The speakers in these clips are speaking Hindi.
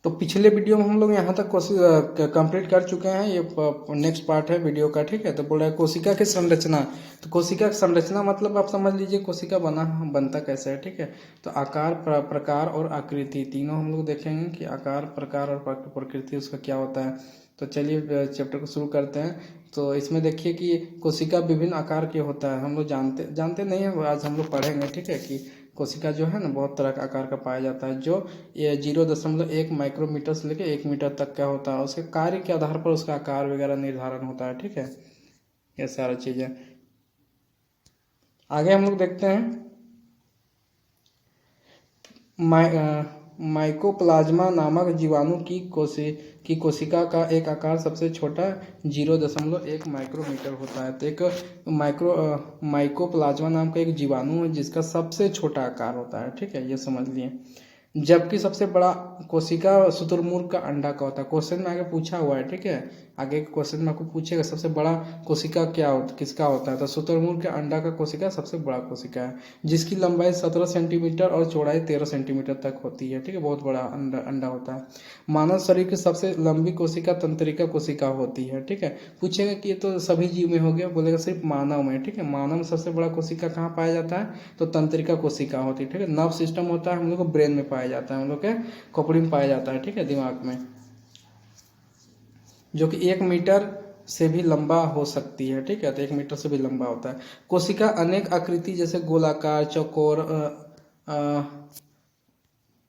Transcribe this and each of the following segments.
तो पिछले वीडियो में हम लोग यहाँ तक कोशिश कंप्लीट कर चुके हैं। ये नेक्स्ट पार्ट है वीडियो का, ठीक है। तो बोल रहा है कोशिका की संरचना। तो कोशिका की संरचना मतलब आप समझ लीजिए कोशिका बनता कैसे है, ठीक है। तो आकार, प्रकार और आकृति तीनों हम लोग देखेंगे कि आकार, प्रकार और प्रकृति उसका क्या होता है। तो चलिए चैप्टर को शुरू करते हैं। तो इसमें देखिए कि कोशिका विभिन्न आकार के होता है। हम लोग जानते नहीं है, आज हम लोग पढ़ेंगे, ठीक है, कि कोशिका जो है ना बहुत तरह का आकार का पाया जाता है, जो ये 0.1 माइक्रोमीटर से लेकर 1 मीटर तक का होता है। उसके कार्य के आधार पर उसका आकार वगैरह निर्धारण होता है, ठीक है। ये सारा चीज़ें आगे हम लोग देखते हैं। माइकोप्लाज्मा नामक जीवाणु की कोशिका का एक आकार सबसे छोटा 0.1 माइक्रोमीटर होता है। तो एक माइकोप्लाज्मा नाम का एक जीवाणु है जिसका सबसे छोटा आकार होता है, ठीक है, ये समझ लिए। जबकि सबसे बड़ा कोशिका शुतुरमुर्ग का अंडा का होता है। क्वेश्चन में आगे पूछा हुआ है, ठीक है, आगे के क्वेश्चन में आपको पूछेगा सबसे बड़ा कोशिका किसका होता है। तो शुतुरमुर्ग के अंडा का कोशिका सबसे बड़ा कोशिका है, जिसकी लंबाई 17 सेंटीमीटर और चौड़ाई 13 सेंटीमीटर तक होती है, ठीक है, बहुत बड़ा अंडा होता है। मानव शरीर की सबसे लंबी कोशिका तंत्रिका कोशिका होती है, ठीक है। पूछेगा कि ये तो सभी जीव में हो गया, बोलेगा सिर्फ मानव में, ठीक है। मानव में सबसे बड़ा कोशिका कहाँ पाया जाता है, तो तंत्रिका कोशिका होती है, ठीक है। नर्व सिस्टम होता है हम लोग को ब्रेन में पाया जाता है, हम लोग के खोपड़ी में पाया जाता है, ठीक है, दिमाग में, जो कि 1 मीटर से भी लंबा हो सकती है, ठीक है। तो 1 मीटर से भी लंबा होता है। कोशिका अनेक आकृति जैसे गोलाकार, चौकोर,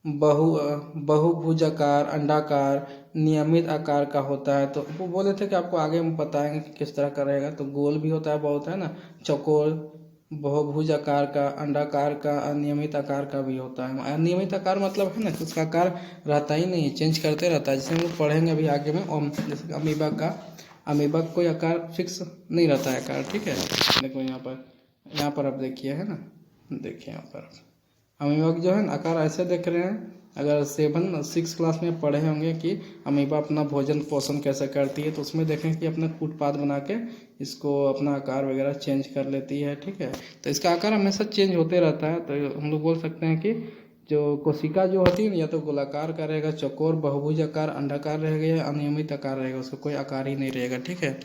बहुभुजाकार, अंडाकार, नियमित आकार का होता है। तो वो बोले थे कि आपको आगे हम बताएंगे कि किस तरह का रहेगा। तो गोल भी होता है, बहुत है ना, चौकोर, बहुभुज आकार का, अंडाकार का, अनियमित आकार का भी होता है। अनियमित आकार मतलब है ना कि उसका आकार रहता ही नहीं है, चेंज करते रहता है। जैसे हम लोग पढ़ेंगे अभी आगे में, जैसे अमीबा कोई आकार फिक्स नहीं रहता है आकार, ठीक है। देखो यहाँ पर आप देखिए, है ना, देखिए यहाँ पर अमीबा जो है ना आकार ऐसे देख रहे हैं। अगर 6 क्लास में पढ़े होंगे कि अमीबा अपना भोजन पोषण कैसे करती है, तो उसमें देखें कि अपना फुटपाथ बना के इसको अपना आकार वगैरह चेंज कर लेती है, ठीक है। तो इसका आकार हमेशा चेंज होते रहता है। तो हम लोग बोल सकते हैं कि जो कोशिका जो होती है ना, या तो गोलाकार का रहेगा, चौकोर, बहुभुज आकार, अंडाकार रहेगा, या अनियमित आकार रहेगा, उसका कोई आकार ही नहीं रहेगा, ठीक है,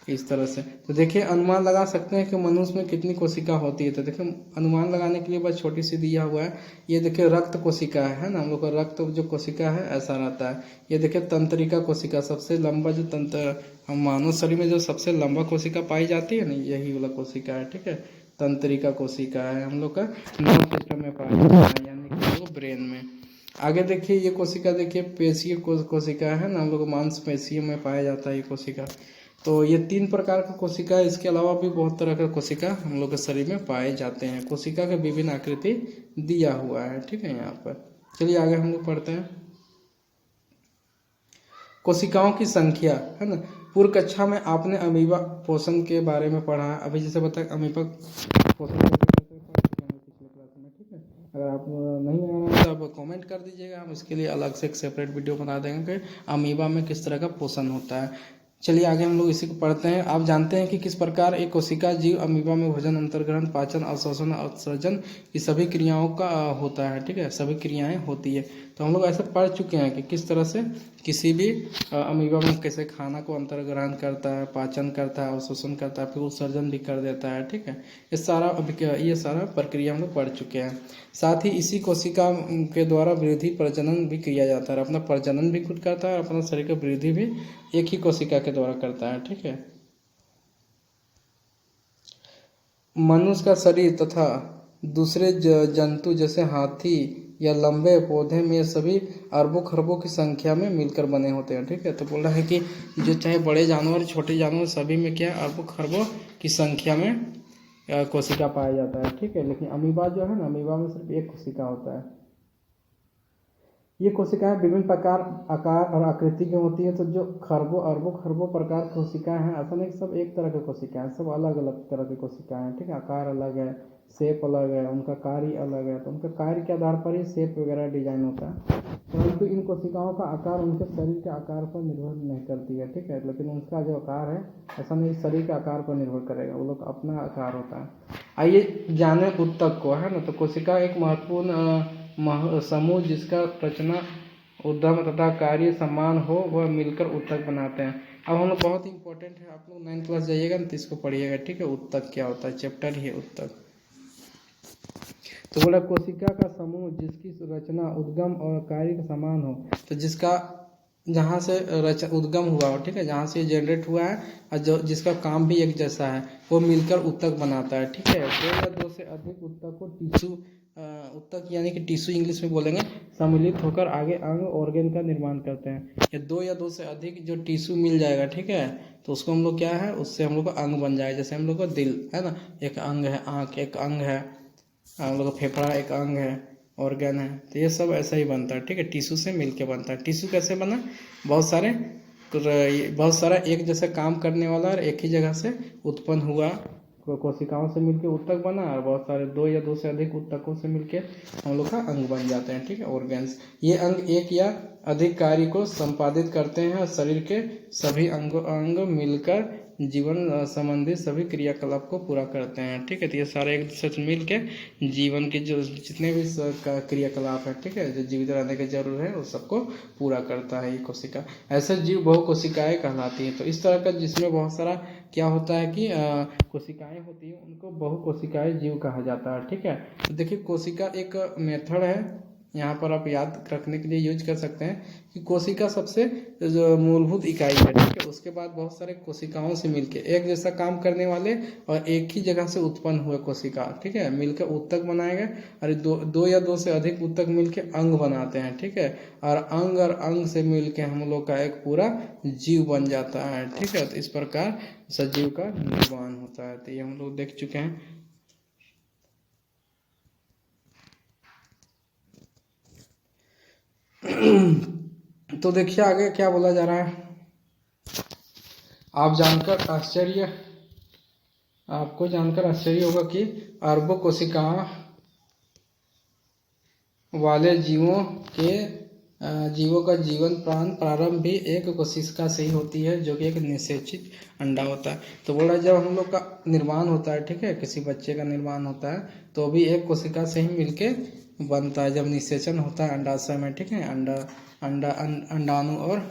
इस तरह से। तो देखिए अनुमान लगा सकते हैं कि मनुष्य में कितनी कोशिका होती है। तो देखिए अनुमान लगाने के लिए बस छोटी सी दिया हुआ है। ये देखिए रक्त कोशिका है ना, हम लोग का रक्त जो कोशिका है ऐसा रहता है। ये देखिए तंत्रिका कोशिका, सबसे लंबा जो तंत्र हम मानव शरीर में जो सबसे लंबा कोशिका पाई जाती है ना, यही वाला कोशिका है, ठीक है, तंत्रिका कोशिका है। हम लोग का नर्व सिस्टम में पाया जाता है, यानी कि वो ब्रेन में। आगे देखिए ये कोशिका, देखिए पेशीय कोशिका है ना, हम लोग मांसपेशियों में पाया जाता है ये कोशिका। तो ये 3 प्रकार का कोशिका है। इसके अलावा भी बहुत तरह का कोशिका हम लोग के शरीर में पाए जाते हैं। कोशिका के विभिन्न आकृति दिया हुआ है, ठीक है, यहाँ पर। चलिए आगे हम लोग पढ़ते हैं। कोशिकाओं की संख्या, है ना। पूर्व कक्षा में आपने अमीबा पोषण के बारे में पढ़ा है। अभी जैसे बताया अमीबा पोषण पिछले क्लास में, ठीक है। अगर आप नहीं आए तो आप कमेंट कर दीजिएगा, हम इसके लिए अलग से एक सेपरेट वीडियो बना देंगे कि अमीबा में किस तरह का पोषण होता है। चलिए आगे हम लोग इसी को पढ़ते हैं। आप जानते हैं कि किस प्रकार एक कोशिका जीव अमीबा में भोजन, अंतर्ग्रहण, पाचन, अवशोषण, उत्सर्जन की सभी क्रियाओं का होता है, ठीक है, सभी क्रियाएं होती है। तो हम लोग ऐसे पढ़ चुके हैं कि किस तरह से किसी भी अमीबा में कैसे खाना को अंतर्ग्रहण करता है, पाचन करता है, अवशोषण करता है, फिर उत्सर्जन भी कर देता है, ठीक है। ये सारा प्रक्रिया हम लोग पढ़ चुके हैं। साथ ही इसी कोशिका के द्वारा वृद्धि, प्रजनन भी किया जाता है। अपना प्रजनन भी खुद करता है और अपना शरीर का वृद्धि भी एक ही कोशिका के द्वारा करता है, ठीक है। मनुष्य का शरीर तथा दूसरे जंतु जैसे हाथी या लंबे पौधे में सभी अरबों खरबों की संख्या में मिलकर बने होते हैं, ठीक है। तो बोल रहा है कि जो चाहे बड़े जानवर, छोटे जानवर, सभी में क्या है, अरबों खरबों की संख्या में कोशिका पाया जाता है, ठीक है। लेकिन अमीबा जो है ना, अमीबा में सिर्फ एक कोशिका होता है। ये कोशिकाएं विभिन्न प्रकार, आकार और आकृति की होती है। तो जो अरबों खरबों प्रकार की कोशिकाएं हैं, ऐसा नहीं सब एक तरह की कोशिकाएं, सब अलग अलग तरह की कोशिकाएं हैं, ठीक है। आकार अलग है, शेप अलग है, उनका कार्य अलग है। तो उनके कार्य के आधार पर ही शेप वगैरह डिजाइन होता है। परंतु इन कोशिकाओं का आकार उनके शरीर के आकार पर निर्भर नहीं करती है, ठीक है। लेकिन उनका जो आकार है ऐसा नहीं शरीर के आकार पर निर्भर करेगा, वो लोग अपना आकार होता है। आइए जाने ऊतक को, है ना। तो कोशिका एक महत्वपूर्ण समूह जिसका रचना उद्यम तथा कार्य समान हो वह मिलकर उत्तक बनाते हैं। अब हम लोग बहुत इंपॉर्टेंट है, आप लोग 9th क्लास जाइएगा ना तो इसको पढ़िएगा, ठीक है। उत्तक क्या होता है, चैप्टर ही है उत्तक। तो बोला कोशिका का समूह जिसकी रचना उद्गम और कार्य समान हो, तो जिसका जहाँ से उद्गम हुआ हो, ठीक है, जहाँ से जनरेट हुआ है और जो जिसका काम भी एक जैसा है वो मिलकर उत्तक बनाता है, ठीक है। दो या दो से अधिक उत्तक को टिश्यू उत्तक यानी कि टिश्यू इंग्लिश में बोलेंगे, सम्मिलित होकर आगे अंग ऑर्गेन का निर्माण करते हैं। या दो या दो से अधिक जो टिश्यू मिल जाएगा, ठीक है, तो उसको हम लोग क्या है, उससे हम लोग का अंग बन जाएगा। जैसे हम लोग का दिल है ना, एक अंग है, आँख एक अंग है, हम लोग का फेफड़ा एक अंग है, ऑर्गन है, तो ये सब ऐसा ही बनता है, ठीक है, टिश्यू से मिलके बनता है। टिश्यू कैसे बना, बहुत सारा एक जैसा काम करने वाला और एक ही जगह से उत्पन्न हुआ कोशिकाओं से मिलके उत्तक बना, और बहुत सारे दो या दो से अधिक उत्तकों से मिलके हम लोग का अंग बन जाते हैं, ठीक है, ऑर्गन्स। ये अंग एक या अधिक कार्य को संपादित करते हैं और शरीर के सभी अंग मिलकर जीवन संबंधी सभी क्रियाकलाप को पूरा करते हैं, ठीक है। तो ये सारे एक दूसरे से मिल के जीवन के जो जितने भी क्रियाकलाप है, ठीक है, जो जीवित रहने की जरूरत है उस सबको पूरा करता है ये कोशिका। ऐसे जीव बहु कोशिकाएं कहलाती हैं। तो इस तरह का जिसमें बहुत सारा क्या होता है कि कोशिकाएं होती हैं उनको बहु कोशिकाएं जीव कहा जाता है, ठीक है। तो देखिए कोशिका एक मेथड है, यहाँ पर आप याद रखने के लिए यूज कर सकते हैं कि कोशिका सबसे जो मूलभूत इकाई है, ठीक है। उसके बाद बहुत सारे कोशिकाओं से मिलके एक जैसा काम करने वाले और एक ही जगह से उत्पन्न हुए कोशिका, ठीक है, मिलकर उत्तक बनाएगा। और दो या दो से अधिक उत्तक मिलके अंग बनाते हैं, ठीक है, और अंग से मिलके हम लोग का एक पूरा जीव बन जाता है, ठीक है। तो इस प्रकार सजीव का निर्माण होता है। तो ये हम लोग देख चुके हैं। तो देखिए आगे क्या बोला जा रहा है, आपको जानकर आश्चर्य होगा कि अरबों कोशिकाओं वाले जीवों का जीवन प्रारंभ भी एक कोशिका से ही होती है, जो कि एक निषेचित अंडा होता है। तो बोला जब हम लोग का निर्माण होता है, ठीक है, किसी बच्चे का निर्माण होता है तो भी एक कोशिका से ही मिलके बनता है। जब निषेचन होता है अंडाशय में, ठीक है, अंडाणु और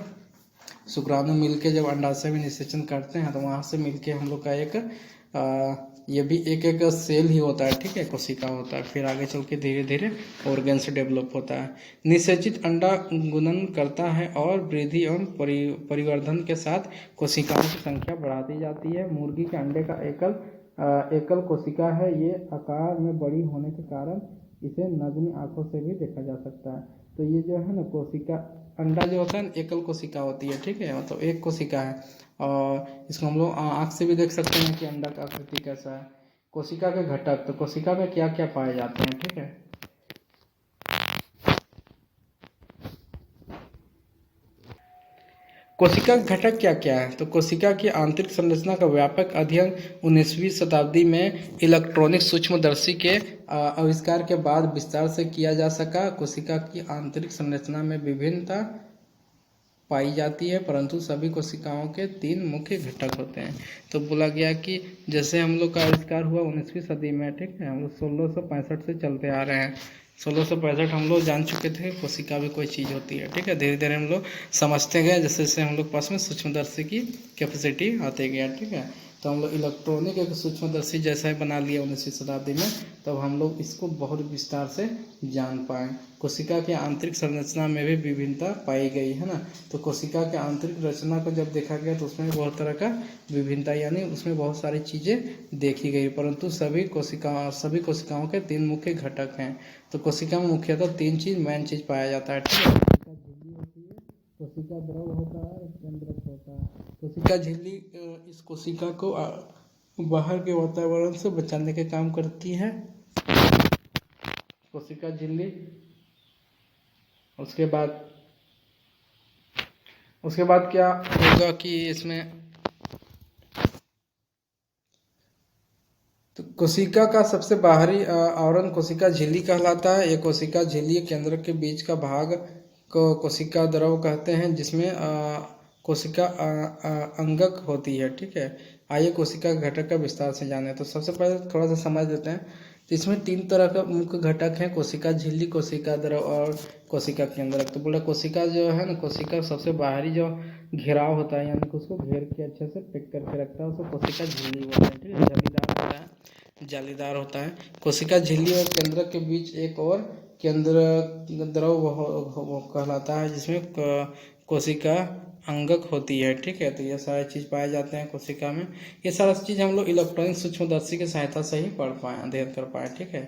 शुक्राणु मिलके जब अंडाशय में निषेचन करते हैं तो वहां से मिलके हम लोग का एक ये भी एक एक सेल ही होता है, ठीक है, कोशिका होता है। फिर आगे चल के धीरे धीरे ऑर्गन से डेवलप होता है। निषेचित अंडा गुणन करता है और वृद्धि एवं परिवर्धन के साथ कोशिकाओं की संख्या बढ़ाती जाती है। मुर्गी के अंडे का एकल कोशिका है। ये आकार में बड़ी होने के कारण इसे नग्न आंखों से भी देखा जा सकता है। तो ये जो है ना कोशिका, अंडा जो होता है एकल कोशिका होती है, ठीक है, मतलब एक कोशिका है। और इसको हम लोग आँख से भी देख सकते हैं कि अंडा का आकृति कैसा है। कोशिका के घटक, तो कोशिका में क्या क्या पाए जाते हैं, ठीक है। कोशिका के घटक क्या क्या है, तो कोशिका की आंतरिक संरचना का व्यापक अध्ययन 19वीं शताब्दी में इलेक्ट्रॉनिक सूक्ष्मदर्शी के आविष्कार के बाद विस्तार से किया जा सका। कोशिका की आंतरिक संरचना में विभिन्नता पाई जाती है, परंतु सभी कोशिकाओं के 3 मुख्य घटक होते हैं। तो बोला गया कि जैसे हम लोग का आविष्कार हुआ 19वीं सदी में, ठीक है, हम लोग 1665 से चलते आ रहे हैं। 1665 हम लोग जान चुके थे कोशिका भी कोई चीज़ होती है, ठीक है। धीरे धीरे हम लोग समझते गए, जैसे जैसे हम लोग पास में सूक्ष्मदर्शी की कैपेसिटी आते गया, ठीक है। तो हम लोग इलेक्ट्रॉनिक एक सूक्ष्मदर्शी जैसा ही बना लिया 19वीं शताब्दी में, तब हम लोग इसको बहुत विस्तार से जान पाए। कोशिका के आंतरिक संरचना में भी विभिन्नता पाई गई है ना। तो कोशिका के आंतरिक रचना को जब देखा गया तो उसमें बहुत तरह का विभिन्नता, यानी उसमें बहुत सारी चीज़ें देखी गई, परंतु सभी कोशिकाओं के 3 मुख्य घटक हैं। तो कोशिका में मुख्यतः 3 चीज़ मेन चीज़ पाया जाता है, ठीक है। कोशिका झिल्ली होती है, कोशिका द्रव होता है और केंद्रक होता है। कोशिका झिल्ली इस कोशिका को बाहर के वातावरण से बचाने के काम करती है। कोशिका झिल्ली उसके बाद क्या होगा कि इसमें तो कोशिका का सबसे बाहरी आवरण कोशिका झिल्ली कहलाता है। ये कोशिका झिल्ली केंद्र के बीच का भाग को कोशिका द्रव कहते हैं, जिसमें कोशिका अंगक होती है, ठीक है। आइए कोशिका घटक का विस्तार से जाने। तो सबसे पहले थोड़ा सा समझ लेते हैं। इसमें 3 तरह का मुख्य घटक है, कोशिका झिल्ली, कोशिका द्रव और कोशिका केंद्रक। तो बोला कोशिका जो है ना, कोशिका सबसे बाहरी जो घेराव होता है, यानी कि उसको घेर के अच्छे से पैक करके रखता है, उसको कोशिका झिल्ली बोलते हैं। ठीक है, जालीदार होता है। कोशिका झिल्ली और केंद्रक के बीच एक और केंद्र द्रव वो कहलाता है, जिसमें कोशिका अंगक होती है। ठीक है, तो ये सारी चीज़ पाए जाते हैं कोशिका में। ये सारा चीज़ हम लोग इलेक्ट्रॉनिक सूक्ष्मदर्शी की सहायता से ही पढ़ पाए, अध्ययन कर पाए। ठीक है,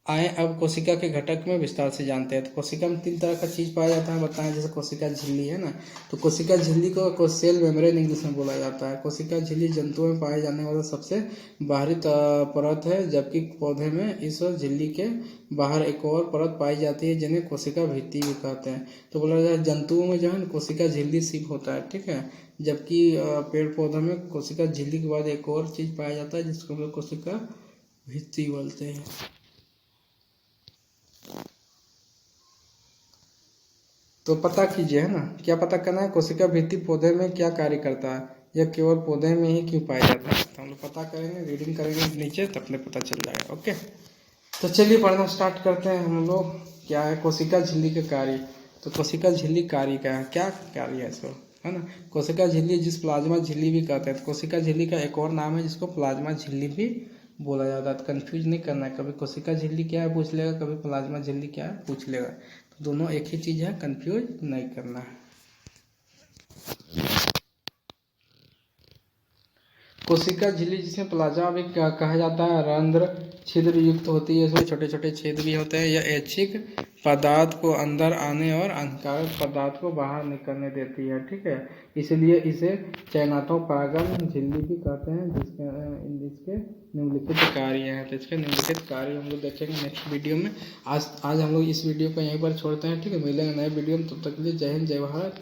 आए अब कोशिका के घटक में विस्तार से जानते हैं। तो कोशिका में 3 तरह का चीज़ पाया जाता है, बताएं। जैसे कोशिका झिल्ली है ना, तो कोशिका झिल्ली को सेल मेम्ब्रेन इंग्लिश में बोला जाता है। कोशिका झिल्ली जंतुओं में पाए जाने वाला सबसे बाहरी परत है, जबकि पौधे में इस झिल्ली के बाहर एक और परत पाई जाती है, जिन्हें कोशिका भित्ति भी कहते हैं। तो बोला जाए जंतुओं में जो है कोशिका झिल्ली सिर्फ होता है। ठीक है, जबकि पेड़ पौधों में कोशिका झिल्ली के बाद एक और चीज़ पाया जाता है, जिसको हम लोग कोशिका भित्ति बोलते हैं। तो पता कीजिए, है ना, क्या पता करना है, कोशिका भित्ति पौधे में क्या कार्य करता है, या केवल पौधे में ही क्यों पाया जाता है। तो हम लोग पता करेंगे, रीडिंग करेंगे नीचे, तो अपने पता चल जाएगा। ओके, तो चलिए पढ़ना स्टार्ट करते हैं हम लोग। क्या है कोशिका झिल्ली के कार्य। तो कोशिका झिल्ली कार्य का है, क्या कार्य है इसको, है ना। कोशिका झिल्ली जिस प्लाज्मा झिल्ली भी कहते हैं, तो कोशिका झिल्ली का एक और नाम है जिसको प्लाज्मा झिल्ली भी बोला जाता है। तो कन्फ्यूज नहीं करना है, कभी कोशिका झिल्ली क्या है पूछ लेगा, कभी प्लाज्मा झिल्ली क्या है पूछ लेगा। तो दोनों एक ही चीज़ है, कन्फ्यूज नहीं करना है। कोशिका झिल्ली जिसमें प्लाज्मा भी कहा जाता है, रंध्र छिद्र युक्त होती है, इसमें छोटे छोटे छेद भी होते हैं। यह ऐच्छिक पदार्थ को अंदर आने और हानिकारक पदार्थ को बाहर निकलने देती है। ठीक है, इसलिए इसे चयनात्मक झिल्ली भी कहते हैं, जिसके निम्नलिखित कार्य हैं। तो इसके निम्नलिखित कार्य हम लोग देखेंगे नेक्स्ट वीडियो में। आज हम लोग इस वीडियो को यहीं पर छोड़ते हैं। ठीक है, मिलेंगे नए वीडियो में, तब तक के लिए जय हिंद, जय भारत।